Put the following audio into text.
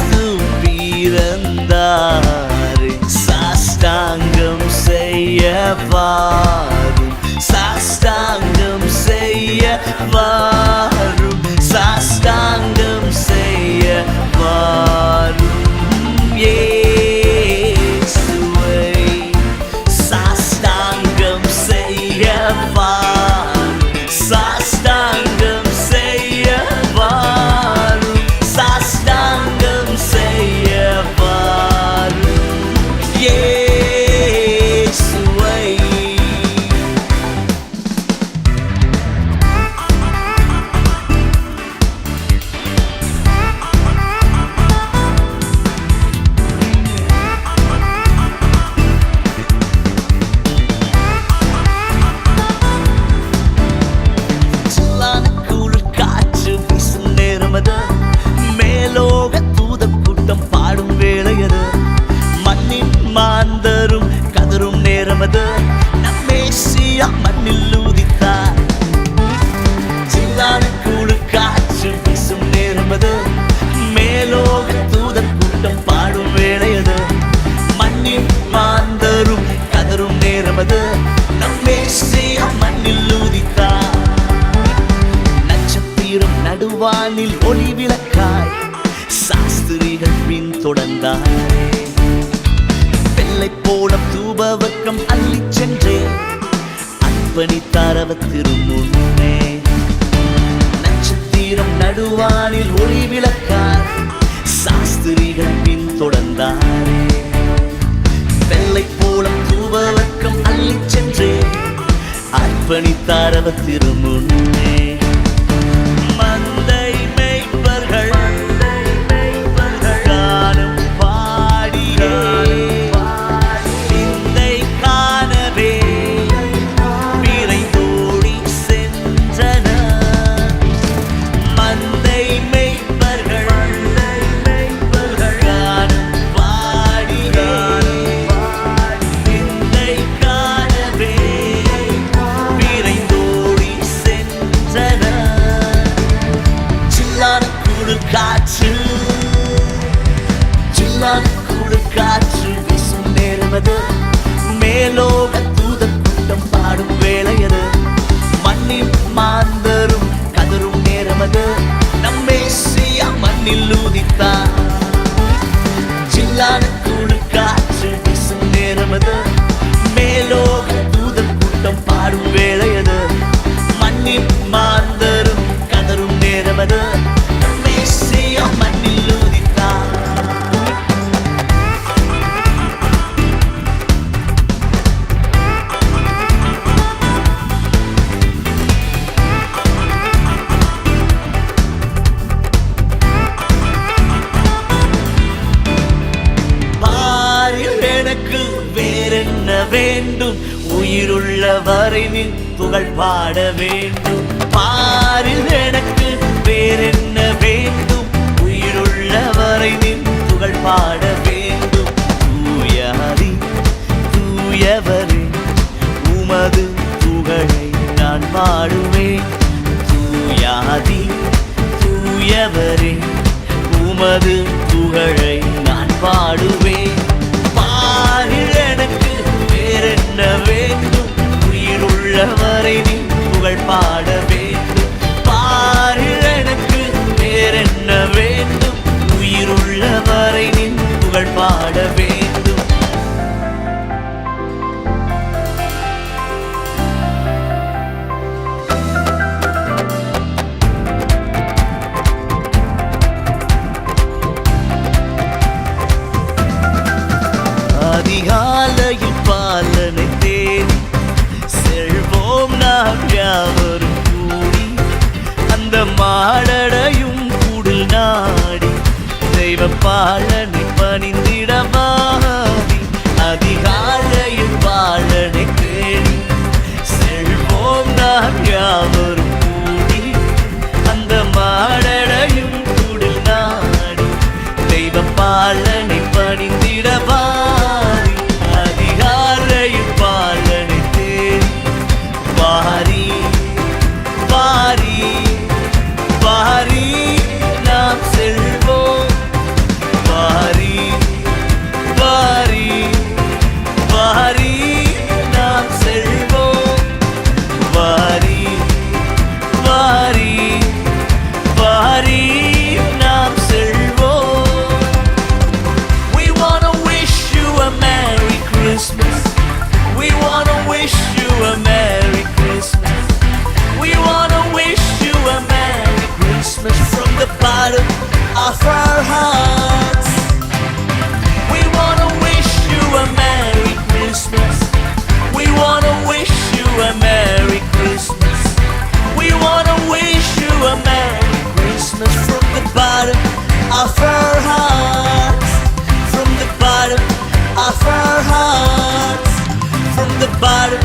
கிறிஸ்து பிறந்தார், சாஷ்டாங்கம் செய்ய வாரும், சாஷ்டாங்கம் செய்ய வாரும், சாஷ்டாங்கம் செய்ய வாரும். இயேசுவை சாஷ்டாங்கம் செய்ய வாரும், சாஷ்டாங்கம் செய்ய வாரும், சாஷ்டாங்கம் செய்ய வாரும். இயேசுவை மேலோக தூத கூட்டம் பாடும் வேளையது, மண்ணின் மாந்தரும் கதரும் நேரமது, நம்மேசியா மண்ணில் ஊதித்தார். சில்லான குளிர் காற்று வீசும் நேரமது, மேலோக தூத கூட்டம் பாடும் வேளையது, மண்ணின் மாந்தரும் கதரும் நேரமது, நம்மேசியா மண்ணில் ஊதித்தார். நடுவானில் ஒளி விளக்காய் சாஸ்திரிகள் பின் தொடர்ந்தாரே, வெள்ளை போல தூபவர்க்கம் அள்ளி சென்றே அர்ப்பணித்தார் அவர் திருமுன்னே. நட்சத்திரம் நடுவானில் ஒளி விளக்காய் சாஸ்திரிகள் பின் தொடர்ந்தாரே, வெள்ளை போல தூபவர்க்கம் அள்ளி சென்றே அர்ப்பணித்தார் அவர் திருமுன்னே. மந்தை மேய்ப்பர்கள் காணும் பாடியே நிந்தை காணவே விரைந்தோடி சென்றனர். மந்தை மேய்ப்பர்கள் காணும் பாடியே நிந்தை காணவே விரைந்தோடி சென்றனர். காற்று சில்லான குளிர் காற்று வீசும் நேரமது, மேலோக தூத கூட்டம் பாடும் வேளையது, மண்ணின் மாந்தரும் கதரும் நேரமது, நம்மேசியா மண்ணில் ஊதித்தார். சில்லான குளிர் காற்று வீசும் நேரமது, மேலோக தூத கூட்டம் பாடும் வேளையது, மண்ணின் மாந்தரும் கதரும் நேரமது, மண்ணில் ஊதித்தார். பாரில் எனக்கு வேறென்ன வேண்டும், உயிருள்ள வரை நின் புகழ் பாட வேண்டும். பாரில் எனக்கு வேறென்ன வேண்டும், உயிருள்ளவரை நின் புகழ் பாட வேண்டும். தூயாதி தூயவரே உமது புகழை நான் பாடுவேன். தூயாதி தூயவரே உமது புகழை நான் பாடுவேன். பாரில் எனக்கு வேறென்ன வேண்டும், உயிருள்ளவரை நின் புகழ் பாட வேண்டும். பாரில் எனக்கு வேறென்ன வேண்டும், உயிருள்ளவரை நின் புகழ் பாட வேண்டும். அதிகாலையில் பாலனை தேடி செல்வோம் நாம் யாவரும் கூடி, அந்த மாடடையும் கூடில் நாடி தெய்வ பாலனை பணிந்திடவாதி. அதிகாலையில் பாலனை தேடி செல்வோம் நாம் யாவரும் கூடி, அந்த மாடடையும் கூடில் நாடி தெய்வ பாலனை பணிந்திடவாதி. அதிகாலையில் பாலனை தேடி வாரி வாரி வாரி நாம் செல்வோம். பாடு